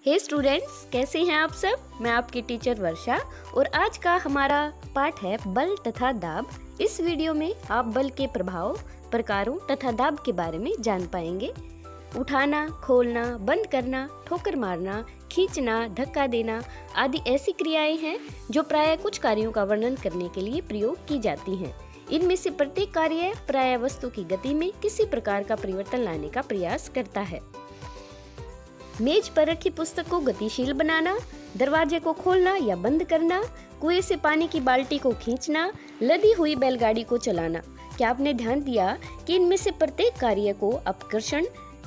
हे students, कैसे हैं आप सब। मैं आपकी टीचर वर्षा और आज का हमारा पाठ है बल तथा दाब। इस वीडियो में आप बल के प्रभाव, प्रकारों तथा दाब के बारे में जान पाएंगे। उठाना, खोलना, बंद करना, ठोकर मारना, खींचना, धक्का देना आदि ऐसी क्रियाएं हैं जो प्रायः कुछ कार्यों का वर्णन करने के लिए प्रयोग की जाती हैं। इनमें से प्रत्येक कार्य प्रायः वस्तु की गति में किसी प्रकार का परिवर्तन लाने का प्रयास करता है। मेज पर रखी पुस्तक को गतिशील बनाना, दरवाजे को खोलना या बंद करना, कुएं से पानी की बाल्टी को खींचना, लदी हुई बैलगाड़ी को चलाना। क्या आपने ध्यान दिया कि इनमें से प्रत्येक कार्य को अपकर्षण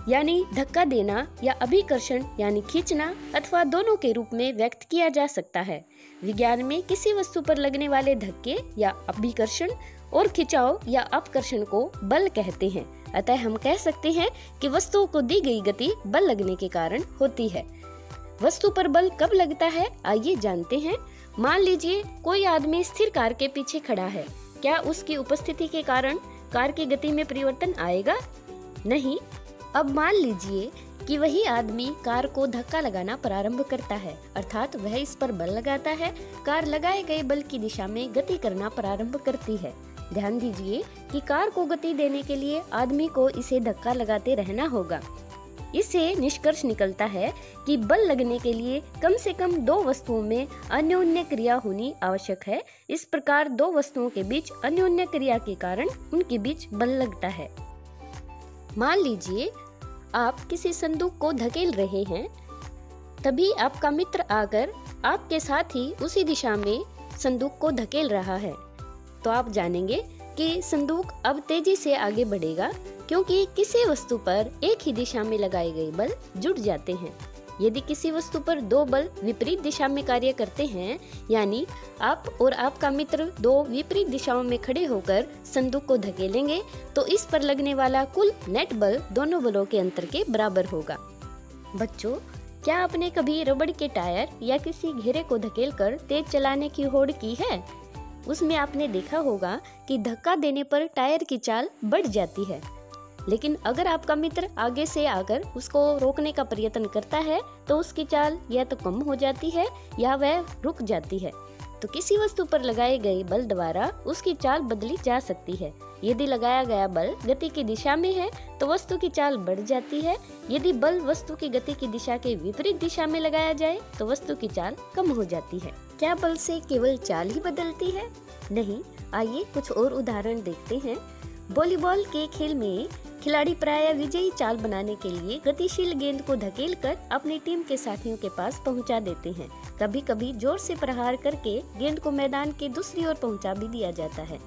यानी धक्का देना या अभिकर्षण यानी खींचना अथवा दोनों के रूप में व्यक्त किया जा सकता है। विज्ञान में किसी वस्तु पर लगने वाले धक्के या अभिकर्षण और खिंचाव या अपकर्षण को बल कहते हैं। अतः हम कह सकते हैं कि वस्तुओं को दी गई गति बल लगने के कारण होती है। वस्तु पर बल कब लगता है, आइए जानते हैं। मान लीजिए कोई आदमी स्थिर कार के पीछे खड़ा है। क्या उसकी उपस्थिति के कारण कार की गति में परिवर्तन आएगा? नहीं। अब मान लीजिए कि वही आदमी कार को धक्का लगाना प्रारंभ करता है, अर्थात वह इस पर बल लगाता है। कार लगाए गए बल की दिशा में गति करना प्रारंभ करती है। ध्यान दीजिए कि कार को गति देने के लिए आदमी को इसे धक्का लगाते रहना होगा। इससे निष्कर्ष निकलता है कि बल लगने के लिए कम से कम दो वस्तुओं में अन्योन्य क्रिया होनी आवश्यक है। इस प्रकार दो वस्तुओं के बीच अन्योन्य क्रिया के कारण उनके बीच बल लगता है। मान लीजिए आप किसी संदूक को धकेल रहे हैं, तभी आपका मित्र आकर आपके साथ ही उसी दिशा में संदूक को धकेल रहा है। तो आप जानेंगे कि संदूक अब तेजी से आगे बढ़ेगा, क्योंकि किसी वस्तु पर एक ही दिशा में लगाए गए बल जुड़ जाते हैं। यदि किसी वस्तु पर दो बल विपरीत दिशा में कार्य करते हैं, यानी आप और आपका मित्र दो विपरीत दिशाओं में खड़े होकर संदूक को धकेलेंगे, तो इस पर लगने वाला कुल नेट बल दोनों बलों के अंतर के बराबर होगा। बच्चों, क्या आपने कभी रबड़ के टायर या किसी घेरे को धकेलकर तेज चलाने की होड़ की है? उसमें आपने देखा होगा कि धक्का देने पर टायर की चाल बढ़ जाती है, लेकिन अगर आपका मित्र आगे से आकर उसको रोकने का प्रयत्न करता है तो उसकी चाल या तो कम हो जाती है या वह रुक जाती है। तो किसी वस्तु पर लगाए गए बल द्वारा उसकी चाल बदली जा सकती है। यदि लगाया गया बल गति की दिशा में है तो वस्तु की चाल बढ़ जाती है। यदि बल वस्तु की गति की दिशा के विपरीत दिशा में लगाया जाए तो वस्तु की चाल कम हो जाती है। क्या बल से केवल चाल ही बदलती है? नहीं। आइए कुछ और उदाहरण देखते हैं। वॉलीबॉल के खेल में खिलाड़ी प्रायः विजयी चाल बनाने के लिए गतिशील गेंद को धकेलकर अपनी टीम के साथियों के पास पहुंचा देते हैं। कभी कभी जोर से प्रहार करके गेंद को मैदान के दूसरी ओर पहुंचा भी दिया जाता है।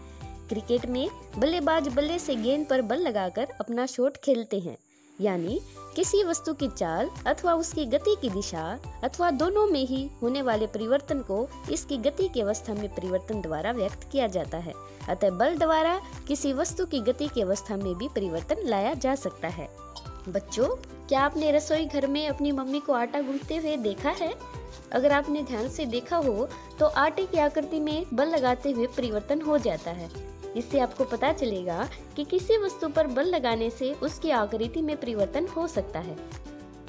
क्रिकेट में बल्लेबाज बल्ले से गेंद पर बल लगाकर अपना शॉट खेलते हैं, यानी किसी वस्तु की चाल अथवा उसकी गति की दिशा अथवा दोनों में ही होने वाले परिवर्तन को इसकी गति की अवस्था में परिवर्तन द्वारा व्यक्त किया जाता है। अतः बल द्वारा किसी वस्तु की गति की अवस्था में भी परिवर्तन लाया जा सकता है। बच्चों, क्या आपने रसोई घर में अपनी मम्मी को आटा गूंथते हुए देखा है? अगर आपने ध्यान से देखा हो तो आटे की आकृति में बल लगाते हुए परिवर्तन हो जाता है। इससे आपको पता चलेगा कि किसी वस्तु पर बल लगाने से उसकी आकृति में परिवर्तन हो सकता है।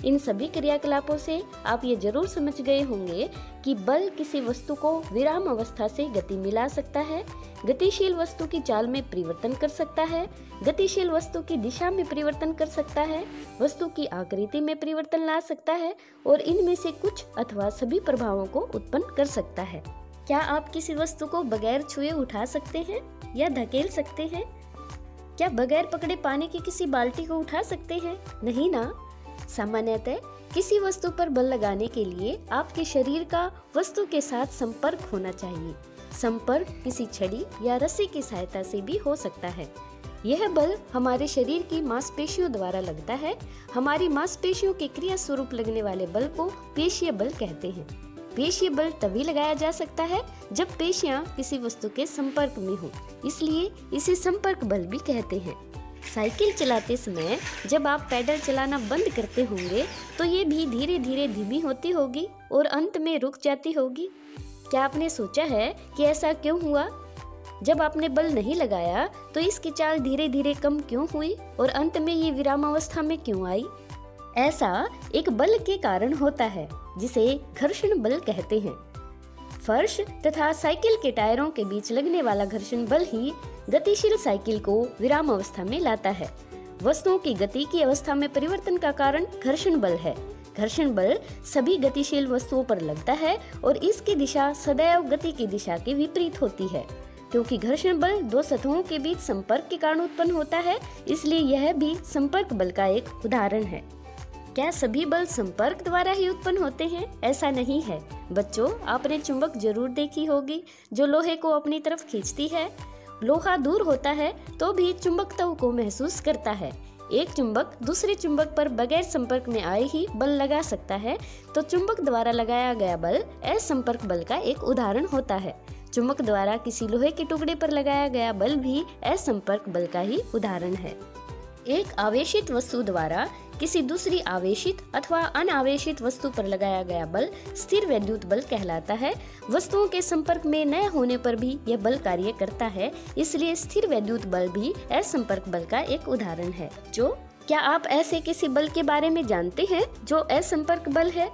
इन सभी क्रियाकलापों से आप ये जरूर समझ गए होंगे कि बल किसी वस्तु को विराम अवस्था से गति में ला सकता है, गतिशील वस्तु की चाल में परिवर्तन कर सकता है, गतिशील वस्तु की दिशा में परिवर्तन कर सकता है, वस्तु की आकृति में परिवर्तन ला सकता है और इनमें से कुछ अथवा सभी प्रभावों को उत्पन्न कर सकता है। क्या आप किसी वस्तु को बगैर छुए उठा सकते हैं या धकेल सकते हैं? क्या बगैर पकड़े पानी की किसी बाल्टी को उठा सकते हैं? नहीं ना। सामान्यतः किसी वस्तु पर बल लगाने के लिए आपके शरीर का वस्तु के साथ संपर्क होना चाहिए। संपर्क किसी छड़ी या रस्सी की सहायता से भी हो सकता है। यह बल हमारे शरीर की मांसपेशियों द्वारा लगता है। हमारी मांसपेशियों के क्रिया स्वरूप लगने वाले बल को पेशीय बल कहते हैं। पेशीय बल तभी लगाया जा सकता है जब पेशियां किसी वस्तु के संपर्क में हो, इसलिए इसे संपर्क बल भी कहते हैं। साइकिल चलाते समय जब आप पैडल चलाना बंद करते होंगे तो ये भी धीरे धीरे धीमी होती होगी और अंत में रुक जाती होगी। क्या आपने सोचा है कि ऐसा क्यों हुआ? जब आपने बल नहीं लगाया तो इसकी चाल धीरे धीरे कम क्यों हुई और अंत में ये विराम अवस्था में क्यों आई? ऐसा एक बल के कारण होता है जिसे घर्षण बल कहते हैं। फर्श तथा साइकिल के टायरों के बीच लगने वाला घर्षण बल ही गतिशील साइकिल को विराम अवस्था में लाता है। वस्तुओं की गति की अवस्था में परिवर्तन का कारण घर्षण बल है। घर्षण बल सभी गतिशील वस्तुओं पर लगता है और इसकी दिशा सदैव गति की दिशा के विपरीत होती है। क्योंकि घर्षण बल दो सतहों के बीच संपर्क के कारण उत्पन्न होता है, इसलिए यह भी संपर्क बल का एक उदाहरण है। क्या सभी बल संपर्क द्वारा ही उत्पन्न होते हैं? ऐसा नहीं है बच्चों। आपने चुंबक जरूर देखी होगी जो लोहे को अपनी तरफ खींचती है। लोहा दूर होता है तो भी चुंबकत्व को महसूस करता है। एक चुंबक दूसरे चुंबक पर बगैर संपर्क में आए ही बल लगा सकता है, तो चुंबक द्वारा लगाया गया बल असंपर्क बल का एक उदाहरण होता है। चुंबक द्वारा किसी लोहे के टुकड़े पर लगाया गया बल भी असंपर्क बल का ही उदाहरण है। एक आवेशित वस्तु द्वारा किसी दूसरी आवेशित अथवा अनावेशित वस्तु पर लगाया गया बल स्थिर वैद्युत बल कहलाता है। वस्तुओं के संपर्क में न होने पर भी यह बल कार्य करता है, इसलिए स्थिर वैद्युत बल भी असंपर्क बल का एक उदाहरण है। जो क्या आप ऐसे किसी बल के बारे में जानते हैं जो असंपर्क बल है?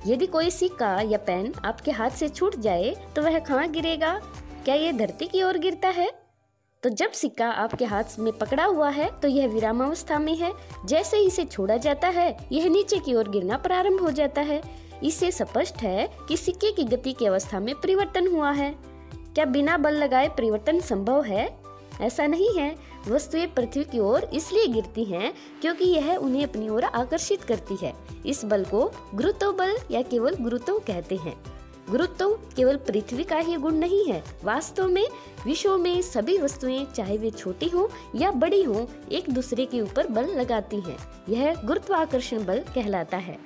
यदि कोई सिक्का या पेन आपके हाथ से छूट जाए तो वह कहाँ गिरेगा? क्या यह धरती की ओर गिरता है? तो जब सिक्का आपके हाथ में पकड़ा हुआ है तो यह विरामावस्था में है। जैसे ही इसे छोड़ा जाता है यह नीचे की ओर गिरना प्रारंभ हो जाता है। इससे स्पष्ट है कि सिक्के की गति की अवस्था में परिवर्तन हुआ है। क्या बिना बल लगाए परिवर्तन संभव है? ऐसा नहीं है। वस्तुएं पृथ्वी की ओर इसलिए गिरती हैं क्योंकि यह उन्हें अपनी ओर आकर्षित करती है। इस बल को गुरुत्व बल या केवल गुरुत्व कहते हैं। गुरुत्व केवल पृथ्वी का ही गुण नहीं है। वास्तव में विश्व में सभी वस्तुएं, चाहे वे छोटी हों या बड़ी हों, एक दूसरे के ऊपर बल लगाती हैं। यह गुरुत्वाकर्षण बल कहलाता है।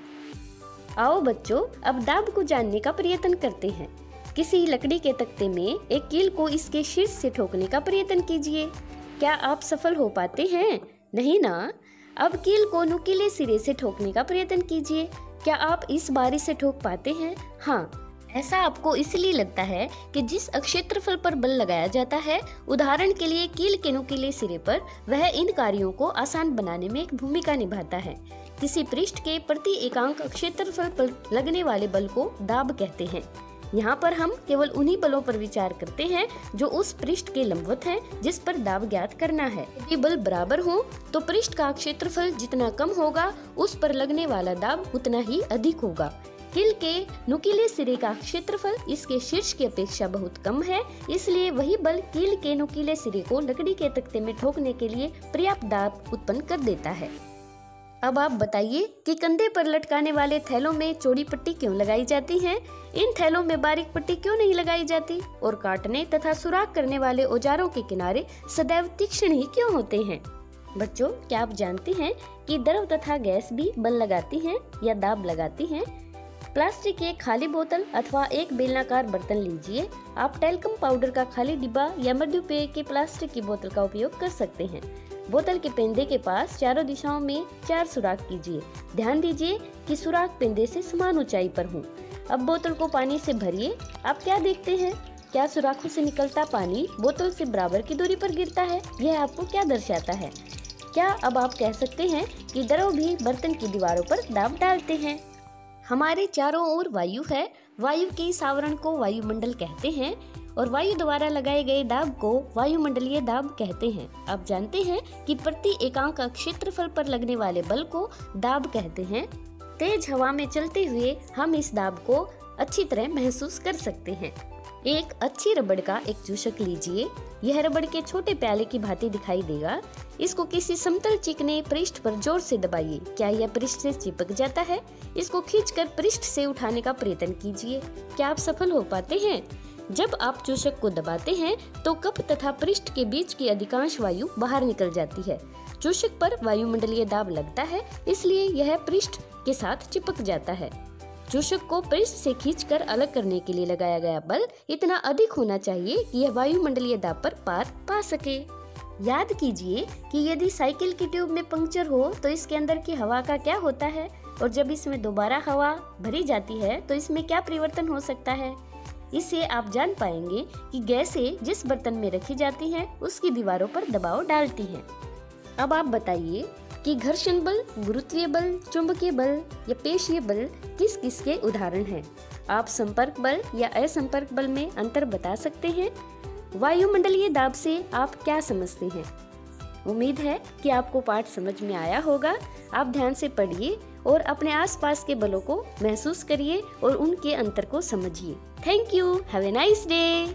आओ बच्चों, अब दाब को जानने का प्रयत्न करते हैं। किसी लकड़ी के तख्ते में एक कील को इसके शीर्ष से ठोकने का प्रयत्न कीजिए। क्या आप सफल हो पाते हैं? नहीं ना। अब कील को नुकीले सिरे से ठोकने का प्रयत्न कीजिए। क्या आप इस बारी से ठोक पाते हैं? हाँ। ऐसा आपको इसलिए लगता है कि जिस क्षेत्रफल पर बल लगाया जाता है, उदाहरण के लिए कील के नुकीले सिरे पर, वह इन कार्यों को आसान बनाने में एक भूमिका निभाता है। किसी पृष्ठ के प्रति एकांक क्षेत्रफल पर लगने वाले बल को दाब कहते हैं। यहाँ पर हम केवल उन्हीं बलों पर विचार करते हैं जो उस पृष्ठ के लंबवत हैं जिस पर दाब ज्ञात करना है। यदि बल बराबर हो तो पृष्ठ का क्षेत्रफल जितना कम होगा उस पर लगने वाला दाब उतना ही अधिक होगा। कील के नुकीले सिरे का क्षेत्रफल इसके शीर्ष की अपेक्षा बहुत कम है, इसलिए वही बल कील के नुकीले सिरे को लकड़ी के तख्ते में ठोकने के लिए पर्याप्त दाब उत्पन्न कर देता है। अब आप बताइए कि कंधे पर लटकाने वाले थैलों में चौड़ी पट्टी क्यों लगाई जाती है? इन थैलों में बारीक पट्टी क्यों नहीं लगाई जाती? और काटने तथा सुराख करने वाले औजारों के किनारे सदैव तीक्ष्ण ही क्यों होते हैं? बच्चों, क्या आप जानते हैं कि द्रव तथा गैस भी बल लगाती हैं या दाब लगाती हैं? प्लास्टिक की एक खाली बोतल अथवा एक बेलनाकार बर्तन लीजिए। आप टैल्कम पाउडर का खाली डिब्बा या मृदु पेय की प्लास्टिक की बोतल का उपयोग कर सकते हैं। बोतल के पेंदे के पास चारों दिशाओं में 4 सुराख कीजिए। ध्यान दीजिए कि सुराख पेंदे से समान ऊंचाई पर हों। अब बोतल को पानी से भरिए। आप क्या देखते हैं? क्या सुराखों से निकलता पानी बोतल से बराबर की दूरी पर गिरता है? यह आपको क्या दर्शाता है? क्या अब आप कह सकते हैं कि द्रव भी बर्तन की दीवारों पर दाब डालते हैं? हमारे चारों ओर वायु है। वायु के इस आवरण को वायुमंडल कहते हैं और वायु द्वारा लगाए गए दाब को वायुमंडलीय दाब कहते हैं। आप जानते हैं कि प्रति एकांक क्षेत्रफल पर लगने वाले बल को दाब कहते हैं। तेज हवा में चलते हुए हम इस दाब को अच्छी तरह महसूस कर सकते हैं। एक अच्छी रबड़ का एक चूषक लीजिए। यह रबड़ के छोटे प्याले की भांति दिखाई देगा। इसको किसी समतल चिकने पृष्ठ पर जोर से दबाइए। क्या यह पृष्ठ से चिपक जाता है? इसको खींचकर पृष्ठ से उठाने का प्रयत्न कीजिए। क्या आप सफल हो पाते हैं? जब आप चूषक को दबाते हैं तो कप तथा पृष्ठ के बीच की अधिकांश वायु बाहर निकल जाती है। चूषक पर वायुमंडलीय दाब लगता है, इसलिए यह पृष्ठ के साथ चिपक जाता है। चूषक को पृष्ठ से खींचकर अलग करने के लिए लगाया गया बल इतना अधिक होना चाहिए कि यह वायुमंडलीय दाब पर पार पा सके। याद कीजिए कि यदि साइकिल की ट्यूब में पंक्चर हो तो इसके अंदर की हवा का क्या होता है, और जब इसमें दोबारा हवा भरी जाती है तो इसमें क्या परिवर्तन हो सकता है। इससे आप जान पाएंगे कि गैसें जिस बर्तन में रखी जाती हैं उसकी दीवारों पर दबाव डालती हैं। अब आप बताइए कि घर्षण बल, गुरुत्वीय बल, चुंबकीय बल या पेशीय बल किस किस के उदाहरण हैं। आप संपर्क बल या असंपर्क बल में अंतर बता सकते हैं। वायुमंडलीय दाब से आप क्या समझते हैं। उम्मीद है कि आपको पाठ समझ में आया होगा। आप ध्यान से पढ़िए और अपने आसपास के बलों को महसूस करिए और उनके अंतर को समझिए। Thank you. Have a nice day.